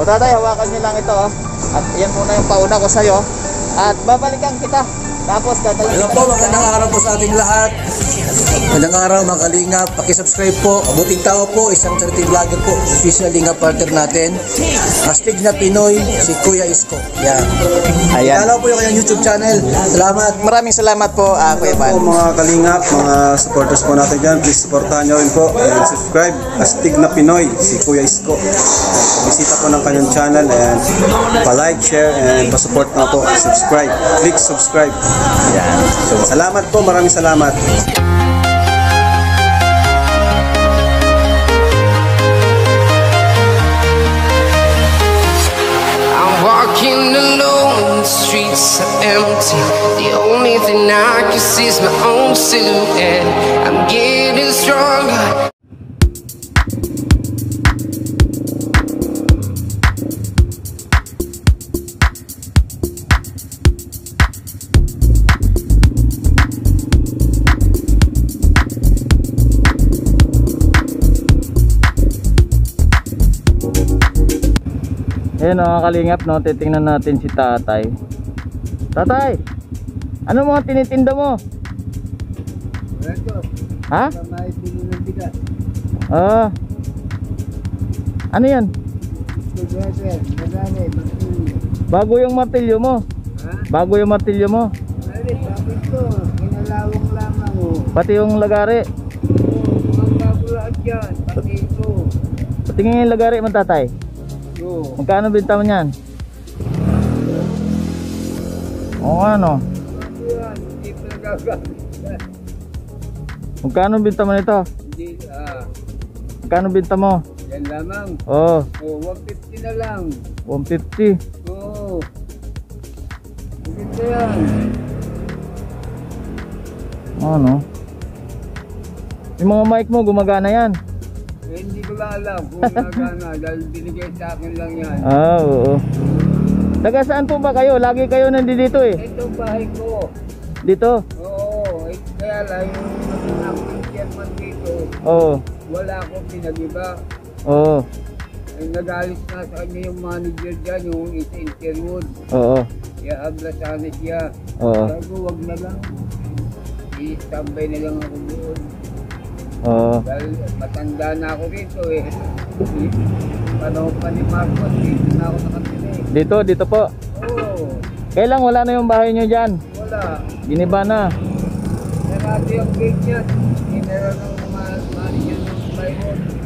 O tatay, hawakan nyo lang ito, oh. At yan muna yung pauna ko sa'yo. At babalikan kita. Tapos dadalhin. Hello po, magandang araw po sa ating lahat. Magandang araw mga kalingap. Pakisubscribe po. Mabuting tao po, isang charity vlogger po. Official lingap partner natin. Astig na Pinoy, si Kuya Isko. Yan. Ayan. Follow po yung kanyang YouTube channel. Salamat. Maraming salamat po, Kuya Van. Po mga kalingap, mga supporters po natin dyan, please supportahan nyo rin po and subscribe. Astig na Pinoy, si Kuya Isko. Bisita po ng kanyang channel and pa-like, share and pa-support na po. Subscribe. Click subscribe. Ayan. So, salamat po, maraming salamat. Walking alone, the streets are empty. The only thing I can see is my own silhouette. I'm getting stronger. Ayan mga kalingap, no? Titingnan natin si tatay. Tatay, ano mga tinitinda mo? Ha? Ano yan? Bago yung martilyo mo? Bago yung martilyo mo? Pati yung lagari? Patingin yung lagari mo tatay. Magkano benta mo niyan? O ano? Magkano benta mo nito? Magkano benta mo? Yan lamang. Oh, 150 na lang. 150. Oo. Maganda yan. Ano? Yung mga mic mo gumagana yan? Hindi ko lang alam kung nagana dahil binigay sa akin lang yan. Oo. Taga saan po ba kayo? Lagi kayo nandito eh. Ito ang bahay ko. Dito? Oo. Kaya lang yung chairman dito, wala akong pinagiba. Oo. Ay nagalit na sa kanya yung manager dyan, yung isa Interwood. Oo. Kaya abla sana siya. Oo. Sabi ko, wag na lang. I-stambay na lang ako doon. Oo. Dahil matanda na ako rito eh. Panahon pa ni Marcos, dito na ako nakatira eh. Dito po. Oo. Kailan wala na yung bahay nyo dyan? Wala. Giniba na. Narado yung gate niya. Hinera ng manager ng bahay.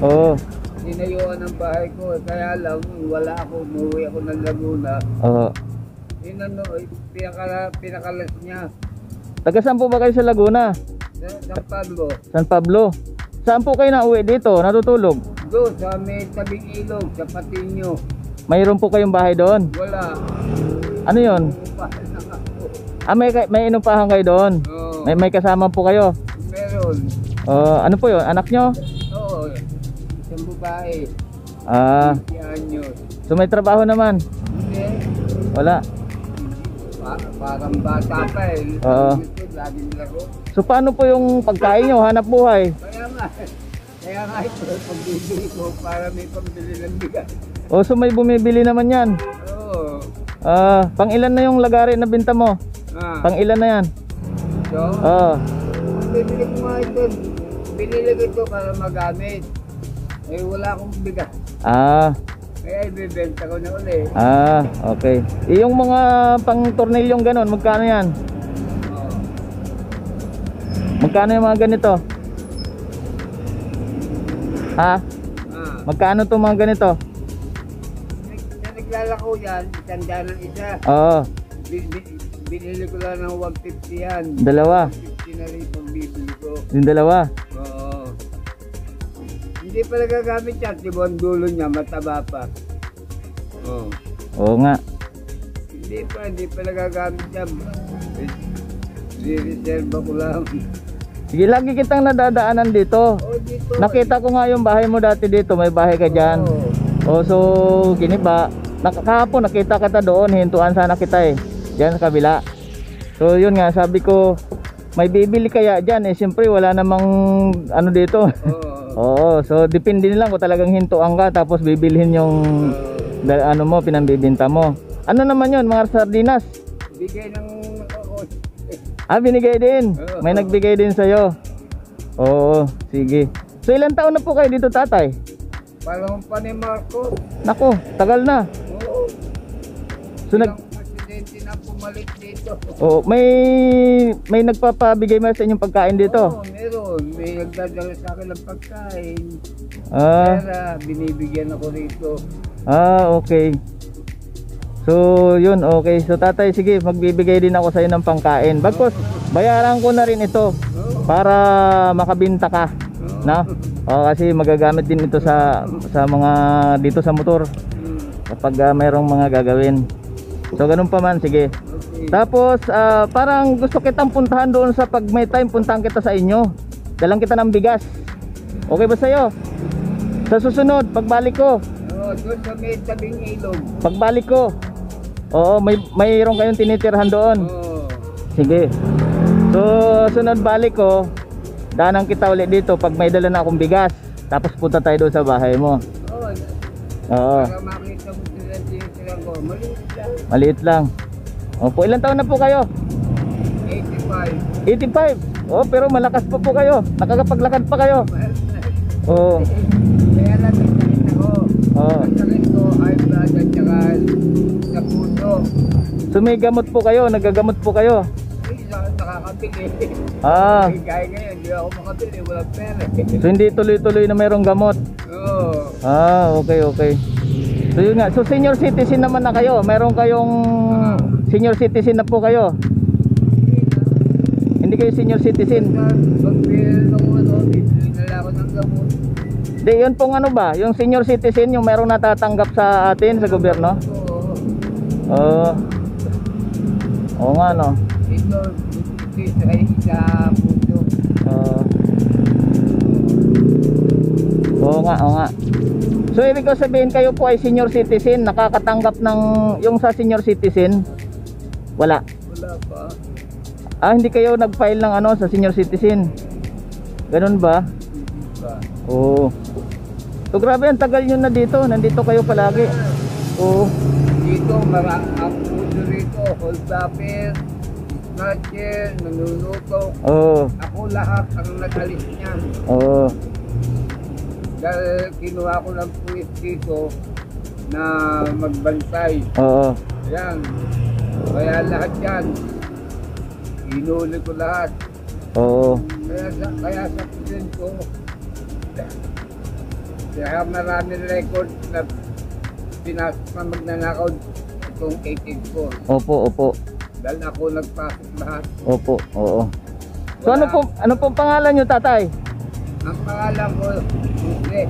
Oo. Dinayuan ang bahay ko. Kaya lang, wala ako. Umuwi ako ng Laguna. Oo. Pinakalas niya. Taga saan po ba kayo sa Laguna? San Pablo. San Pablo. Saan po kayo nauwi dito? Natutulog? Doon sa may tabing ilog, sa Patinyo. Mayroon po kayong bahay doon? Wala. Ano yun? Umupahan lang ako. May inupahan kayo doon? Oo. May kasama po kayo? Meron. Ano po yun? Anak nyo? Oo. Isang babae. 20 anyos. So may trabaho naman? Hindi. Wala. Parang bata pa eh. Oo. Laging laro. So paano po yung pagkain nyo? Hanap buhay? Kaya nga ito, pagbibili ko para may pambili ng bigas. So may bumibili naman yan? Oo. Pang ilan na yung lagari na binta mo? Pang ilan na yan? So? Bibili ko nga ito. Binili ko ito para magamit. Eh wala akong bigas. Kaya ibibenta ko na ulit. Okay. Yung mga pang tornilyong ganon, magkano yan? Magkano yung mga ganito? Magkano itong mga ganito? Naglalako yan, tanda ng isa. Binili ko lang ng 150 yan. Dalawa? 150 na rin itong bibili ko. Yung dalawa? Oo. Hindi pa nagagamit yan. Diba ang dulo niya, mataba pa. Oo nga. Hindi pa nagagamit yan. Re-reserve ko lang. Sige, lagi kitang nadadaanan dito. Dito. Nakita ko nga yung bahay mo dati dito. May bahay ka dyan. So giniba. Kahapon nakita kita doon. Hintuan sana kita eh. Diyan sa kabila. So yun nga, sabi ko may bibili kaya dyan eh. Siyempre wala namang ano dito. So depende nilang kung talagang hintuan ka tapos bibilhin yung Ano mo, pinambibinta mo. Ano naman yon, mga sardinas? Bigay ng Binigay din. May nagbigay din sa'yo. Oo, sige. So ilang taon na po kayo dito, tatay? parang pa ni Marco. Nako, tagal na. Oo. So Ilang presidente na pumalit dito. may nagpapabigay mo sa inyong pagkain dito? Oo, meron. May nagdadala sa akin ng pagkain. Ah, Pera, binibigyan ako rito. okay. So, yun, okay. So, tatay, sige, magbibigay din ako sa'yo ng pangkain. Bagkos, bayaran ko na rin ito para makabinta ka. Na? Kasi magagamit din ito sa mga dito sa motor kapag mayroong mga gagawin. So, ganun pa man, sige. Tapos, parang gusto kitang puntahan doon sa pag may time, puntahan kita sa inyo. Dalang kita ng bigas. Okay ba sa'yo? Sa susunod, pagbalik ko. Oo, doon sa may tabing ilog. Pagbalik ko. Oo, mayroon kayong tinitirhan doon. Oo. Sige. So, sunod balik ko, danan kita ulit dito pag may dala na akong bigas. Tapos punta tayo doon sa bahay mo. Oo. Oo, Para makita mo sila dito ko. Maliit lang. maliit lang. Opo, ilang taon na po kayo? 85. 85. Oh, pero malakas pa po kayo. Nakakapaglakad pa kayo. Oo. Kaya lang nagsalit ako. Oo. Nagsalit ko, high blood at saka sa puso. So may gamot po kayo, nagagamot po kayo. Nakakabili. Ah, Kaya ngayon, hindi ako makabili. Walang pera. so hindi tuloy-tuloy na mayroong gamot. Oo. Okay. So yun nga, so senior citizen naman na kayo. Meron kayong senior citizen na po kayo. Hindi kayo senior citizen. Pag-bill ako, bibili na lang ako ng gamot. Di, yun pong ano ba? Yung senior citizen, yung merong natatanggap sa atin, sa gobyerno? Oo. Oo. Oo nga, no? Ito, ay sa puso. Oo nga. So, ibig ko sabihin, kayo po ay senior citizen, nakakatanggap ng, yung sa senior citizen, wala. Wala pa. Hindi kayo nag-file ng ano sa senior citizen. Ganun ba? Hindi pa. Oo. So, grabe, ang tagal nyo na dito. Nandito kayo palagi. Oo. Dito, ang puso rito, hold-upper, snatcher, nanuluto. Oo. Ako lahat ang nag-alis niyan. Oo. Dahil kinuha ko ng pulis dito na magbantay. Oo. Yan. Kaya lahat yan. Inuli ko lahat. Oo. Kaya sa pusin ko, kaya maraming record na magnanakaw itong 84. Opo. Dahil ako nagpasok lahat. Opo. Oo. So, ano po pangalan nyo, tatay? Ang pangalan ko, Jose.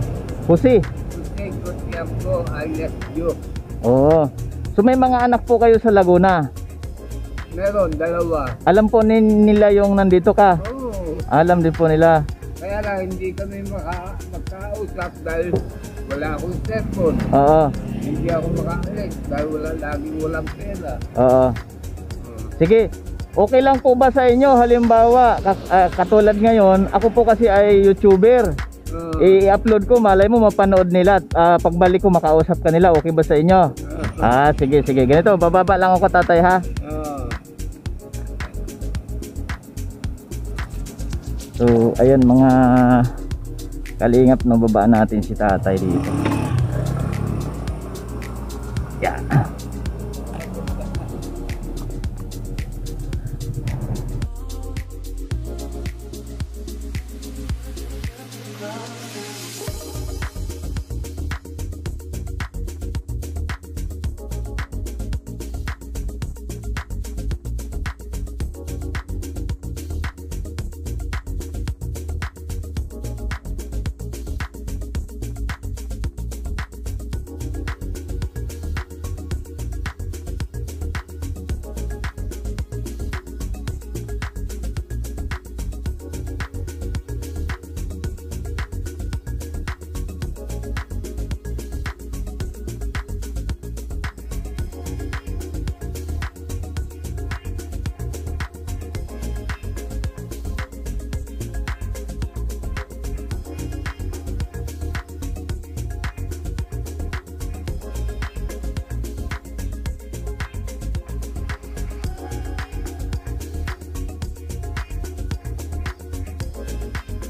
Jose. Jose Gutiampo, alias Joe. Oo. So, may mga anak po kayo sa Laguna. Meron, dalawa. Alam po nila yung nandito ka? Oo. Alam din po nila. Kaya lang, hindi kami magkausap dahil wala akong cellphone. Oo. Hindi ako makaalis dahil laging walang pera. Oo. Sige. Okay lang po ba sa inyo? Halimbawa, katulad ngayon, ako po kasi ay YouTuber. I-upload ko, malay mo mapanood nila. Pagbalik ko makausap ka nila. Okay ba sa inyo? Sige. Ganito, bababa lang ako, tatay, ha? So, ayan mga kalingap, no, babaan natin si tatay dito. Yeah.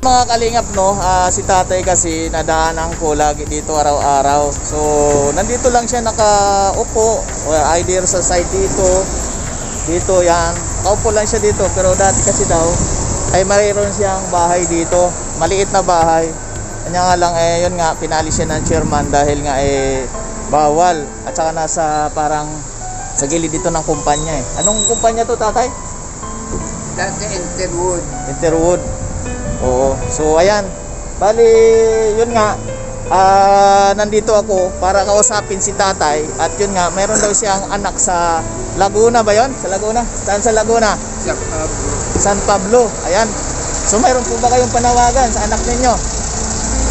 Mga kalingap, no, si tatay kasi nadaanan ko lagi dito araw-araw. So nandito lang siya nakaupo, either sa side dito yan, nakaupo lang siya dito. Pero dati kasi daw ay mayroon siyang bahay dito, maliit na bahay. Kanya nga lang yun nga, pinalis siya ng chairman dahil nga bawal. At saka nasa parang sa gilid dito ng kumpanya Anong kumpanya to, tatay? Dati Interwood. Interwood. Oo. So ayan. Bali, yun nga. Nandito ako para kausapin si tatay. At yun nga, mayroon daw siyang anak sa Laguna ba yun? Sa Laguna? Saan sa Laguna? Sa Pablo. San Pablo. Ayan. So mayroon po ba kayong panawagan sa anak ninyo?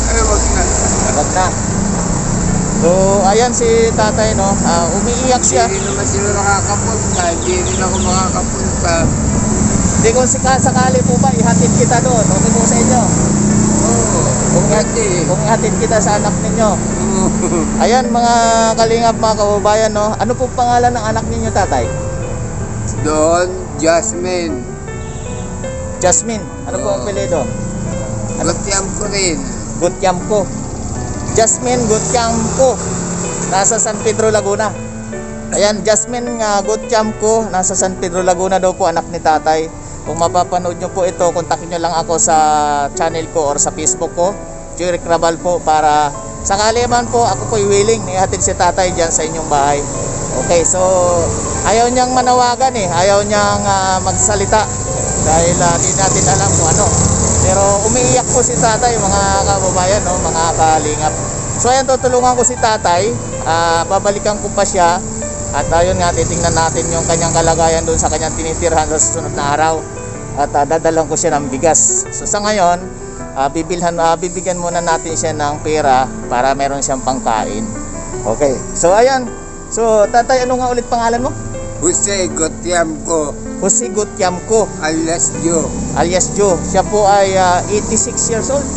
Ay, wag na. Wag na. So ayan si tatay, no. Umiiyak siya. Hindi naman sila nakakapunta. Hindi rin ako makakapunta. Hindi kung sakali po ba, ihatid kita doon. Okay po sa inyo. Oo. Kung ihatid kita sa anak ninyo. Ayan mga kalingap, mga kababayan, no. Ano po pangalan ng anak ninyo, tatay? Don Jasmine. Jasmine. Ano po ang apelyido? Gutiam ko rin. Gutiamco. Jasmine Gutiamco. Nasa San Pedro, Laguna. Ayan, Jasmine Gutiamco. Nasa San Pedro, Laguna daw po, anak ni tatay. Kung mapapanood nyo po ito, kontakin nyo lang ako sa channel ko or sa Facebook ko, Jeric Rabal po, para sakali man po ako po willing ihatid si tatay dyan sa inyong bahay. Okay, so ayaw niyang manawagan ayaw niyang magsalita dahil di natin alam kung ano. Pero umiiyak po si tatay, mga kababayan, no, mga kalingap. So ayan, tutulungan ko si tatay, babalikan ko pa siya. At ayun nga, titingnan natin yung kanyang kalagayan doon sa kanyang tinitirhan sa susunod na araw. At dadalang ko siya ng bigas. So sa ngayon, bibigyan muna natin siya ng pera para meron siyang pangkain. Okay. So ayan. So tatay, ano nga ulit pangalan mo? Jose Gutiamco. Jose Gutiamco. Alias Joe. Alias Joe. Siya po ay 86 years old.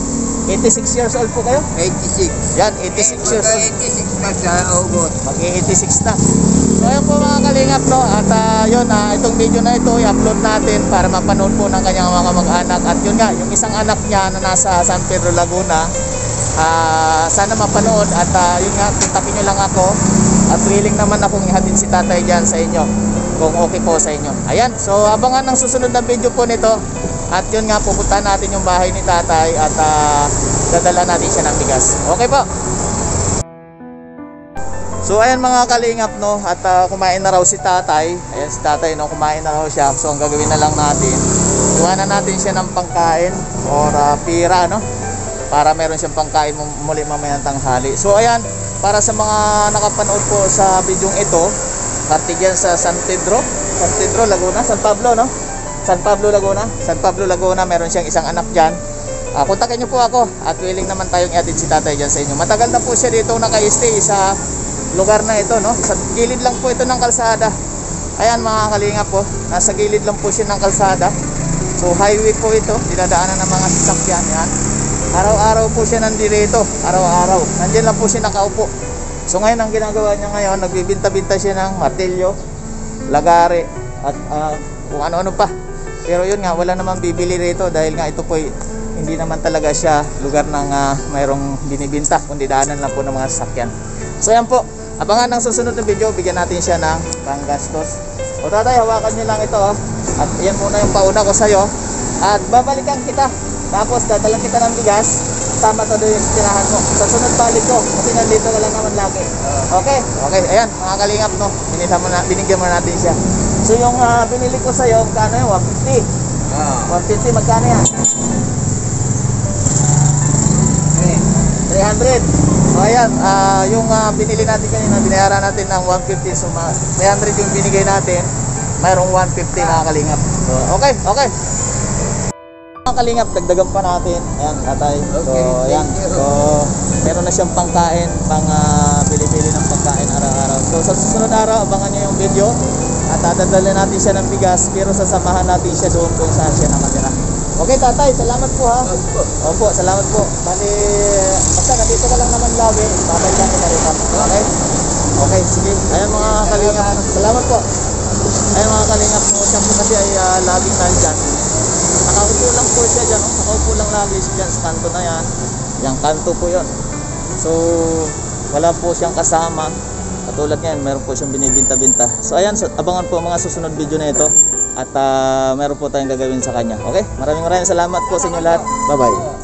86 years old po kayo? 86. Yan, 86 years old. 86 na sa August. Mag-86 na. So ayun po mga kalingap, no. At yun, itong video na ito i-upload natin para mapanood po ng kanyang mga mag-anak. At yun nga, yung isang anak niya na nasa San Pedro, Laguna, sana mapanood. At yun nga, kontakin nyo lang ako. At willing naman akong ihatid si tatay dyan sa inyo, kung okay po sa inyo. Ayan, so abangan ng susunod na video po nito. At yun nga, pupuntahan natin yung bahay ni tatay at dadala natin siya ng bigas. Okay po. So ayan mga kalingap, no. At kumain na raw si tatay. Ayan si tatay, no, kumain na raw siya. So ang gagawin na lang natin, iwanan natin siya ng pangkain or pira, no, para meron siyang pangkain muli mamayang tanghali. So ayan, para sa mga nakapanood po sa bidyong ito, parte dyan sa San Pedro, Laguna, San Pablo, no? San Pablo, Laguna. San Pablo, Laguna, meron siyang isang anak dyan. Kontakin niyo po ako at willing naman tayong ihatid si tatay dyan sa inyo. Matagal na po siya dito naka-stay sa lugar na ito, no? Sa gilid lang po ito ng kalsada. Ayan mga kalingap po, nasa gilid lang po siya ng kalsada. So highway po ito, dinadaanan ng mga sasakyan. Yan. Araw-araw po siya nandito, araw-araw. Nandiyan lang po siya nakaupo. So ngayon ang ginagawa niya ngayon, nagbibinta-binta siya ng martilyo, lagare, at kung ano-ano pa. Pero yun nga, wala namang bibili rito dahil nga ito po hindi naman talaga siya lugar ng mayroong binibinta, kundi daanan lang po ng mga sasakyan. So yan po, abangan ng susunod na video, bigyan natin siya ng panggastos. O tatay, hawakan niyo lang ito. At yan muna yung pauna ko sa'yo. At babalikan kita. Tapos dadalang kita ng bigas. Tama to doon yung tirahan mo. Sa sunod balik ko, kasi nandito ka lang naman lagi. Okay? Okay, ayan, mga kalingap, no. Binigyan mo natin siya. So yung binili ko sa'yo, magkano yun? 150. 150, magkano yan? 300. O ayan, yung binili natin kanina, binayaran natin ng 150. So 300 yung binigay natin. Mayroong 150 mga kalingap. So, okay, okay. Mga kalingap, dagdagan pa natin. Ayan, tatay. So ayan. So meron na siyang pangkain, bili-bili ng pagkain araw-araw. So sa susunod araw, abangan niyo yung video. At dadalhin natin siya ng bigas, pero sasamahan natin siya doon kung saan siya nakatira. Okay tatay, salamat po ha. Opo, salamat po. Bali, basta nandito ka lang naman lagi, babalikan kita rin. Okay? Okay, sige. Ayan mga kalingap, salamat po. Ayan mga kalingap, siya po kasi ay laging nandyan. nakaupo lang po siya dyan. Nakaupo lang lagi siya dyan sa kanto na yan. Yung kanto po yun. So wala po siyang kasama. Katulad ngayon, meron po siyang binibinta-binta. So ayan, abangan po mga susunod video na ito. At meron po tayong gagawin sa kanya. Okay? Maraming salamat po sa inyo lahat. Bye-bye.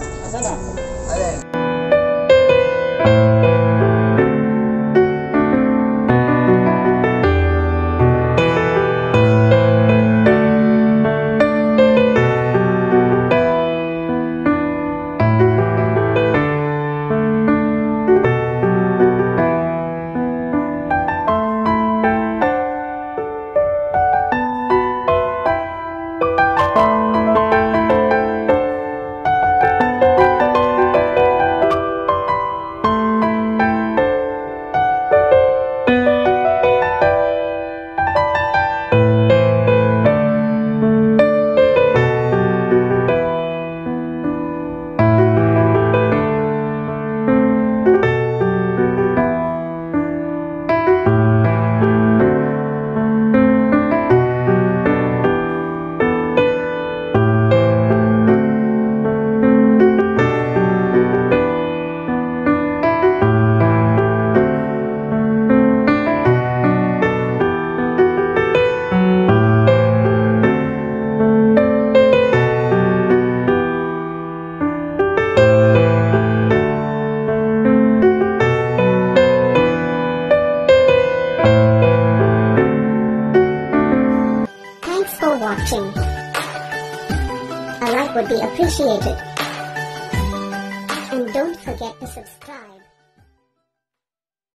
Thanks for watching. A like would be appreciated. And don't forget to subscribe.